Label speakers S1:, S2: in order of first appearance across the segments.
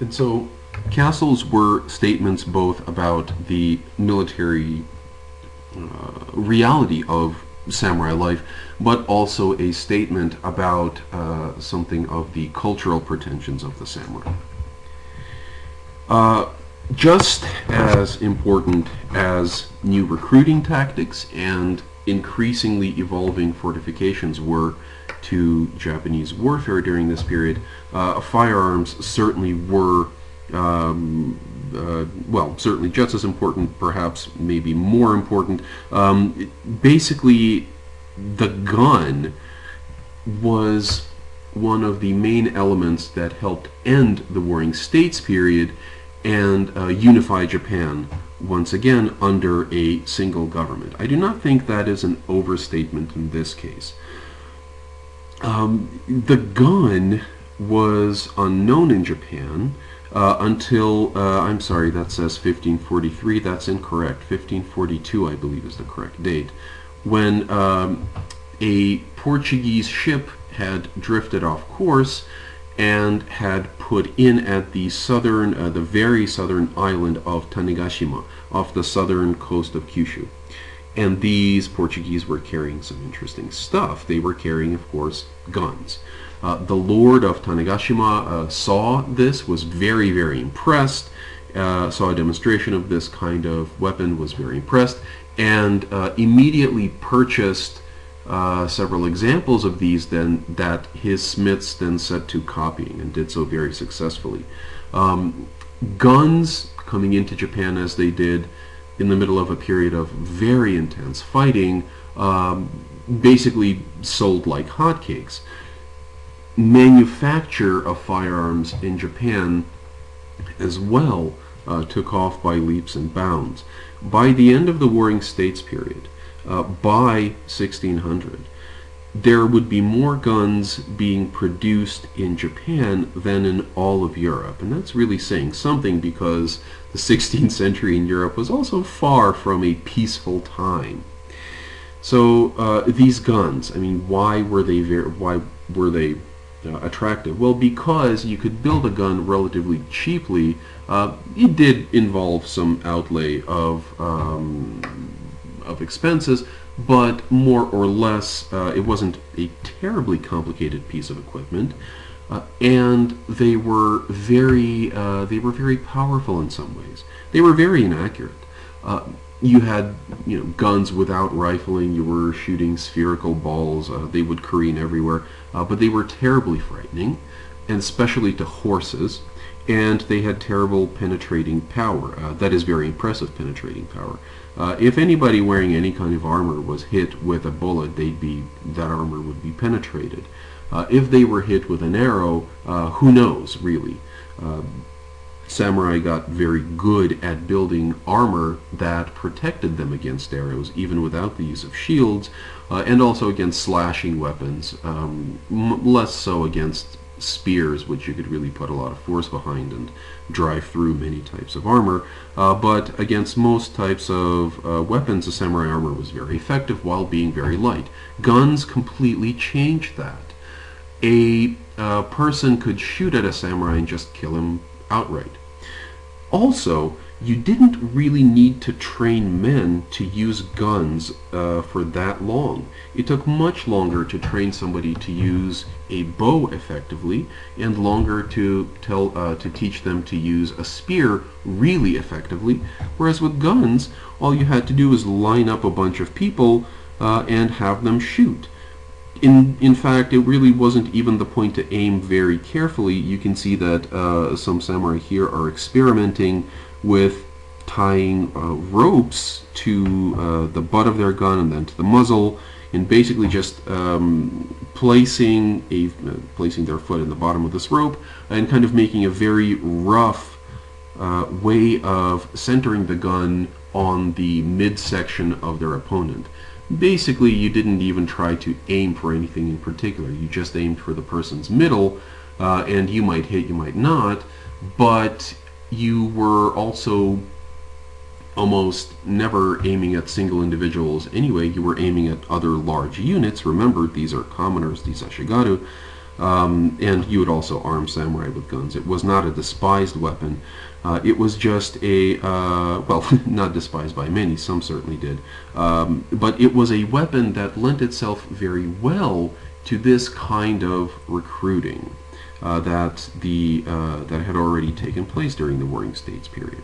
S1: And so castles were statements both about the military reality of samurai life, but also a statement about something of the cultural pretensions of the samurai. Uh, just as important as new recruiting tactics and increasingly evolving fortifications were to Japanese warfare during this period, firearms certainly were, well, certainly just as important, perhaps maybe more important. Basically, the gun was one of the main elements that helped end the Warring States period and unify Japan once again under a single government. I do not think that is an overstatement in this case. The gun was unknown in Japan until, I'm sorry, that says 1543. That's incorrect. 1542, I believe, is the correct date. When a Portuguese ship had drifted off course and had put in at the southern, the very southern island of Tanegashima, off the southern coast of Kyushu. And these Portuguese were carrying some interesting stuff. They were carrying, of course, guns. The Lord of Tanegashima saw this, was very, very impressed, saw a demonstration of this kind of weapon, was very impressed, and immediately purchased several examples of these then that his smiths then set to copying and did so very successfully. Guns coming into Japan as they did in the middle of a period of very intense fighting basically sold like hotcakes. Manufacture of firearms in Japan as well took off by leaps and bounds. By the end of the Warring States period, by 1600, there would be more guns being produced in Japan than in all of Europe. And that's really saying something, because the 16th century in Europe was also far from a peaceful time. So these guns, I mean, why were they attractive? Well, because you could build a gun relatively cheaply. It did involve some outlay of expenses, but more or less it wasn't a terribly complicated piece of equipment, and they were very powerful in some ways. They were very inaccurate. You had guns without rifling. You were shooting spherical balls. They would careen everywhere, but they were terribly frightening, and especially to horses. And they had terrible penetrating power. That is, very impressive penetrating power. If anybody wearing any kind of armor was hit with a bullet, that armor would be penetrated. If they were hit with an arrow, who knows, really. Samurai got very good at building armor that protected them against arrows, even without the use of shields, and also against slashing weapons, less so against spears, which you could really put a lot of force behind and drive through many types of armor. But against most types of weapons, the samurai armor was very effective while being very light. Guns completely changed that. A person could shoot at a samurai and just kill him outright. Also, you didn't really need to train men to use guns for that long. It took much longer to train somebody to use a bow effectively, and longer to teach them to use a spear really effectively. Whereas with guns, all you had to do was line up a bunch of people and have them shoot. In fact, it really wasn't even the point to aim very carefully. You can see that some samurai here are experimenting with tying ropes to the butt of their gun and then to the muzzle, and basically just placing their foot in the bottom of this rope and kind of making a very rough way of centering the gun on the midsection of their opponent. Basically, you didn't even try to aim for anything in particular. You just aimed for the person's middle, and you might hit, you might not, but you were also almost never aiming at single individuals anyway. You were aiming at other large units. Remember, these are commoners, these ashigaru. And you would also arm samurai with guns. It was not a despised weapon. It was just a, well, not despised by many, some certainly did, but it was a weapon that lent itself very well to this kind of recruiting that had already taken place during the Warring States period.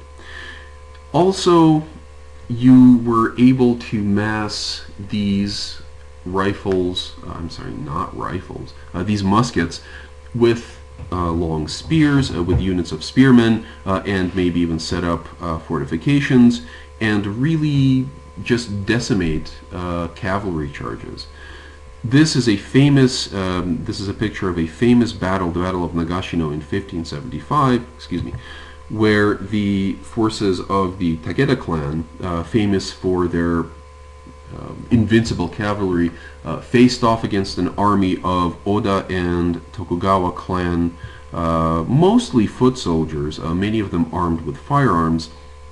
S1: Also, you were able to mass these rifles, I'm sorry, not rifles, these muskets with long spears, with units of spearmen, and maybe even set up fortifications, and really just decimate cavalry charges. This is a famous, this is a picture of a famous battle, the Battle of Nagashino in 1575, excuse me, where the forces of the Takeda clan, famous for their invincible cavalry, faced off against an army of Oda and Tokugawa clan, mostly foot soldiers, many of them armed with firearms.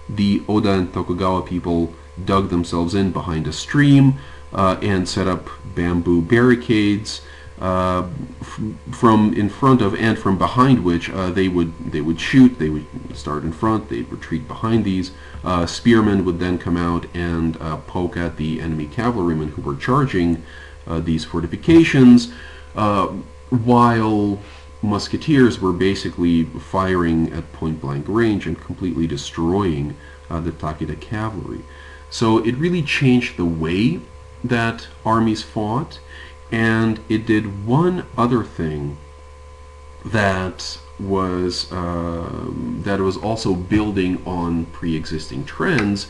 S1: The Oda and Tokugawa people dug themselves in behind a stream and set up bamboo barricades from in front of and from behind which they would shoot. They would start in front, they'd retreat behind these. Spearmen would then come out and poke at the enemy cavalrymen who were charging these fortifications, while musketeers were basically firing at point-blank range and completely destroying the Takeda cavalry. So it really changed the way that armies fought, and it did one other thing that was also building on pre-existing trends.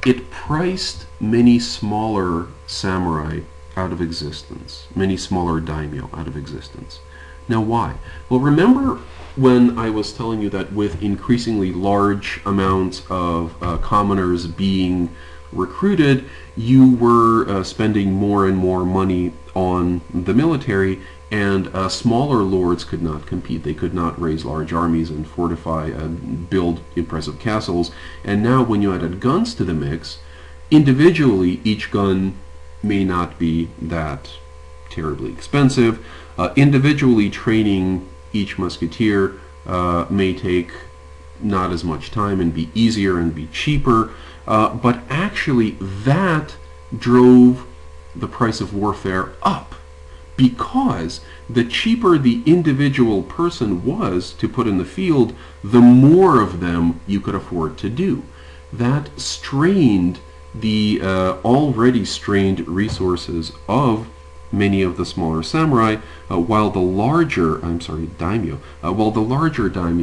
S1: It priced many smaller samurai out of existence, many smaller daimyo out of existence. Now why? Well, remember when I was telling you that with increasingly large amounts of commoners being recruited, you were spending more and more money on the military, and smaller lords could not compete. They could not raise large armies and fortify and build impressive castles. And now when you added guns to the mix, individually each gun may not be that terribly expensive. Individually training each musketeer may take not as much time and be easier and be cheaper, but actually that drove the price of warfare up, because the cheaper the individual person was to put in the field, the more of them you could afford to do. That strained the already strained resources of many of the smaller samurai, while the larger daimyo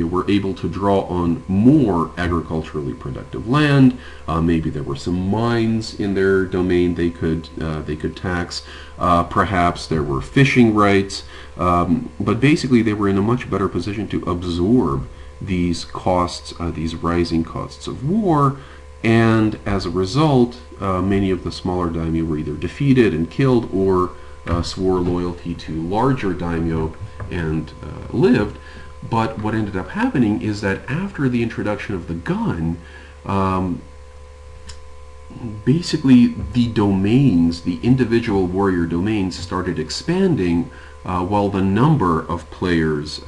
S1: were able to draw on more agriculturally productive land. Maybe there were some mines in their domain they could tax. Perhaps there were fishing rights, but basically they were in a much better position to absorb these costs, these rising costs of war. And as a result, many of the smaller daimyo were either defeated and killed, or swore loyalty to larger daimyo and lived. But what ended up happening is that after the introduction of the gun, basically the domains, the individual warrior domains, started expanding while the number of players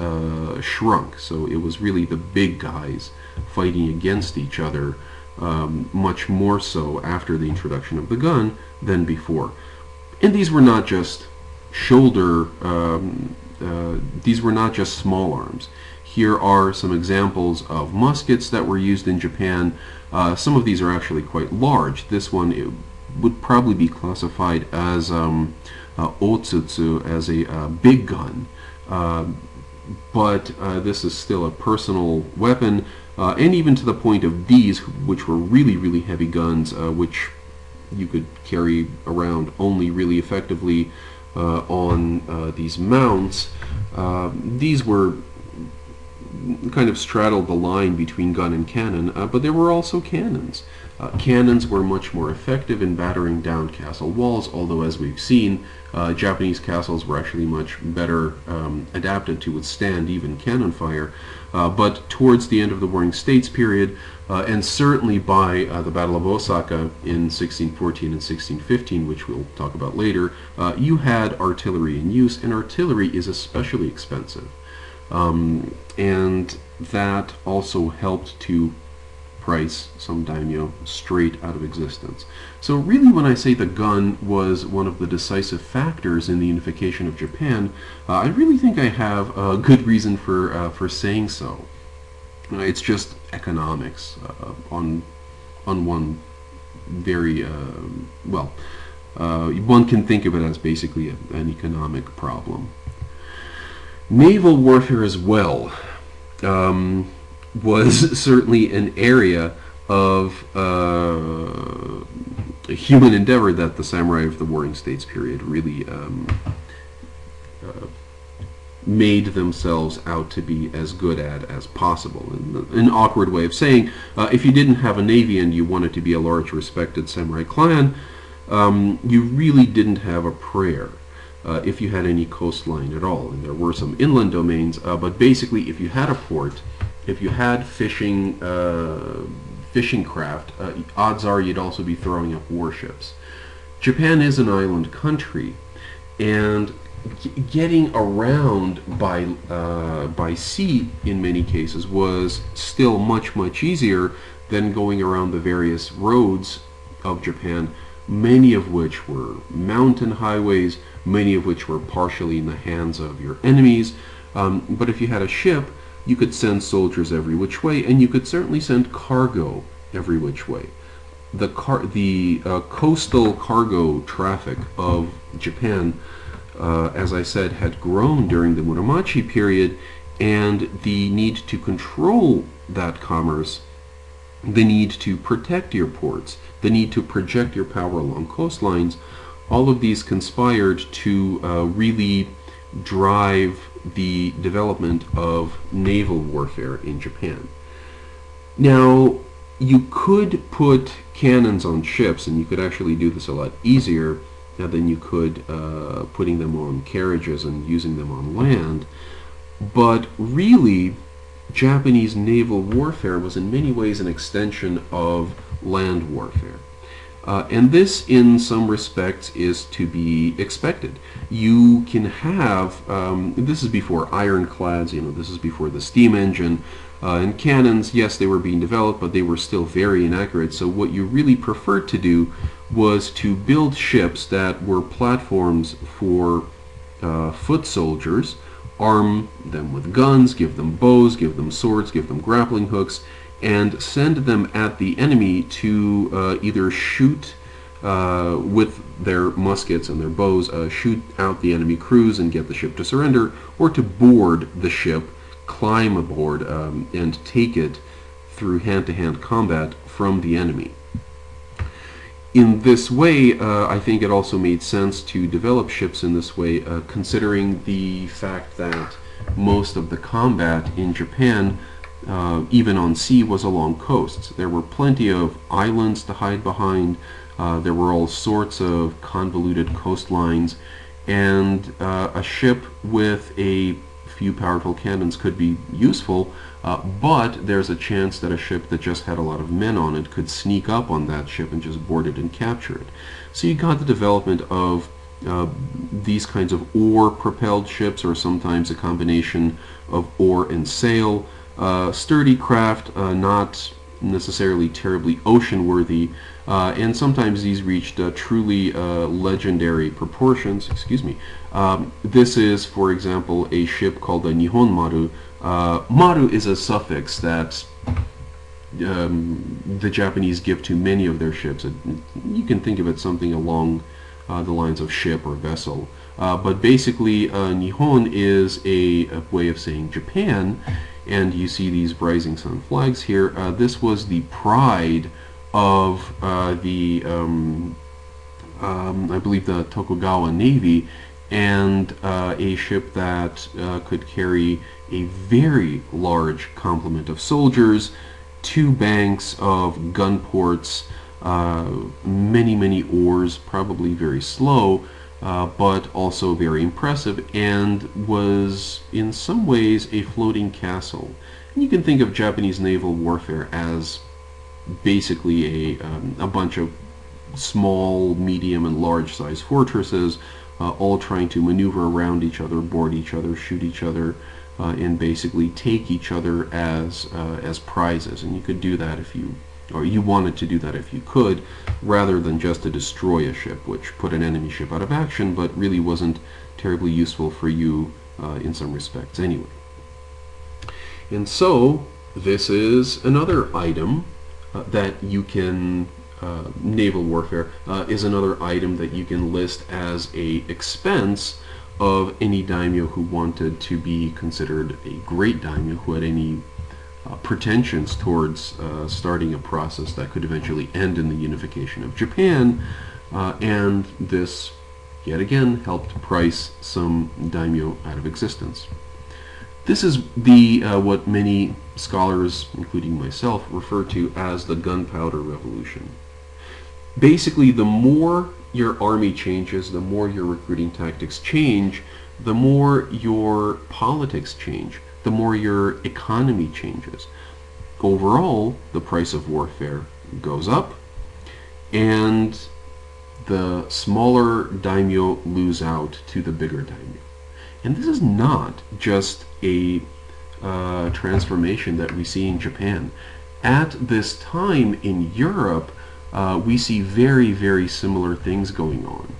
S1: shrunk. So it was really the big guys fighting against each other, much more so after the introduction of the gun than before. And these were not just these were not just small arms. Here are some examples of muskets that were used in Japan. Some of these are actually quite large. This one, it would probably be classified as otsutsu, as a big gun. But this is still a personal weapon, and even to the point of these, which were really, really heavy guns, which you could carry around only really effectively on these mounts. These were kind of straddled the line between gun and cannon, but there were also cannons. Cannons were much more effective in battering down castle walls, although as we've seen, Japanese castles were actually much better adapted to withstand even cannon fire. But towards the end of the Warring States period, and certainly by the Battle of Osaka in 1614 and 1615, which we'll talk about later, you had artillery in use, and artillery is especially expensive. And that also helped to price some daimyo straight out of existence. So really, when I say the gun was one of the decisive factors in the unification of Japan, I really think I have a good reason for saying so. It's just economics on one very one can think of it as basically an economic problem. Naval warfare as well was certainly an area of human endeavor that the samurai of the Warring States period really made themselves out to be as good at as possible. An awkward way of saying, if you didn't have a navy and you wanted to be a large respected samurai clan, you really didn't have a prayer. If you had any coastline at all, and there were some inland domains, but basically if you had a port, if you had fishing craft, odds are you'd also be throwing up warships. Japan is an island country, and getting around by sea in many cases was still much easier than going around the various roads of Japan, many of which were mountain highways, many of which were partially in the hands of your enemies. But if you had a ship, you could send soldiers every which way, and you could certainly send cargo every which way. The coastal cargo traffic of Japan, as I said, had grown during the Muromachi period, and the need to control that commerce, the need to protect your ports, the need to project your power along coastlines, all of these conspired to really drive the development of naval warfare in Japan. Now, you could put cannons on ships, and you could actually do this a lot easier than you could putting them on carriages and using them on land. But really, Japanese naval warfare was in many ways an extension of land warfare. And this, in some respects, is to be expected. You can have, this is before ironclads, this is before the steam engine, and cannons, yes, they were being developed, but they were still very inaccurate. So what you really preferred to do was to build ships that were platforms for foot soldiers, arm them with guns, give them bows, give them swords, give them grappling hooks, and send them at the enemy to either shoot with their muskets and their bows, shoot out the enemy crews and get the ship to surrender, or to board the ship, climb aboard, and take it through hand-to-hand combat from the enemy. In this way, I think it also made sense to develop ships in this way, considering the fact that most of the combat in Japan, even on sea, was along coasts. There were plenty of islands to hide behind. There were all sorts of convoluted coastlines, and a ship with a few powerful cannons could be useful, but there's a chance that a ship that just had a lot of men on it could sneak up on that ship and just board it and capture it. So you got the development of these kinds of oar-propelled ships, or sometimes a combination of oar and sail, sturdy craft, not necessarily terribly ocean-worthy, and sometimes these reached truly legendary proportions. This is, for example, a ship called the Nihon Maru. Maru is a suffix that the Japanese give to many of their ships. You can think of it something along the lines of ship or vessel. But basically, Nihon is a way of saying Japan, and you see these rising sun flags here. This was the pride of I believe the Tokugawa Navy, and a ship that could carry a very large complement of soldiers, two banks of gun ports, many oars, probably very slow, but also very impressive, and was in some ways a floating castle. And you can think of Japanese naval warfare as basically a bunch of small, medium, and large size fortresses, all trying to maneuver around each other, board each other, shoot each other, and basically take each other as prizes. And you could do that if you, or you wanted to do that if you could, rather than just to destroy a ship, which put an enemy ship out of action, but really wasn't terribly useful for you in some respects anyway. And so this is another item that you can naval warfare is another item that you can list as a expense of any daimyo who wanted to be considered a great daimyo, who had any pretensions towards starting a process that could eventually end in the unification of Japan, and this yet again helped price some daimyo out of existence. This is the what many scholars, including myself, refer to as the Gunpowder Revolution. Basically, the more your army changes, the more your recruiting tactics change, the more your politics change, the more your economy changes. Overall, the price of warfare goes up, and the smaller daimyo lose out to the bigger daimyo. And this is not just a transformation that we see in Japan. At this time in Europe, we see very similar things going on.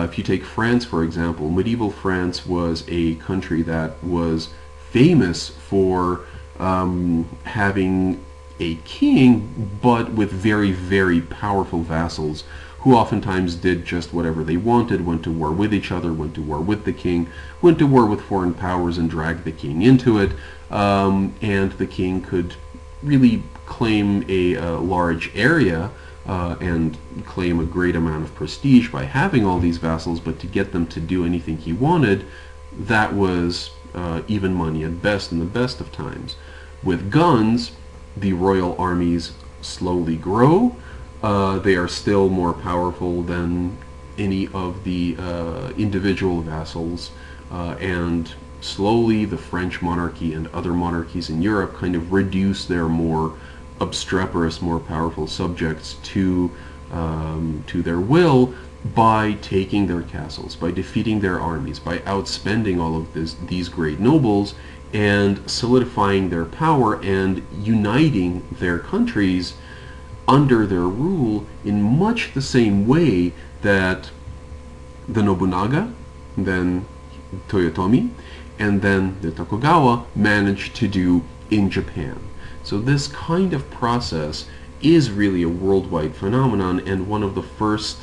S1: If you take France, for example, medieval France was a country that was famous for having a king, but with very powerful vassals who oftentimes did just whatever they wanted, went to war with each other, went to war with the king, went to war with foreign powers and dragged the king into it, and the king could really claim a large area and claim a great amount of prestige by having all these vassals, but to get them to do anything he wanted, that was even money at best in the best of times. With guns, the royal armies slowly grow. They are still more powerful than any of the individual vassals, and slowly the French monarchy and other monarchies in Europe kind of reduce their more obstreperous, more powerful subjects to their will by taking their castles, by defeating their armies, by outspending all of these great nobles, and solidifying their power and uniting their countries under their rule in much the same way that the Nobunaga, then Toyotomi, and then the Tokugawa managed to do in Japan. So this kind of process is really a worldwide phenomenon, and one of the first,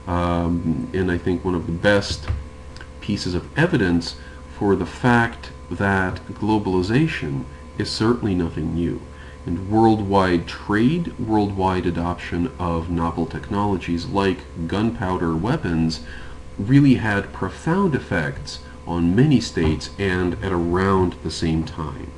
S1: and I think one of the best pieces of evidence for the fact that globalization is certainly nothing new. And worldwide trade, worldwide adoption of novel technologies like gunpowder weapons really had profound effects on many states and at around the same time.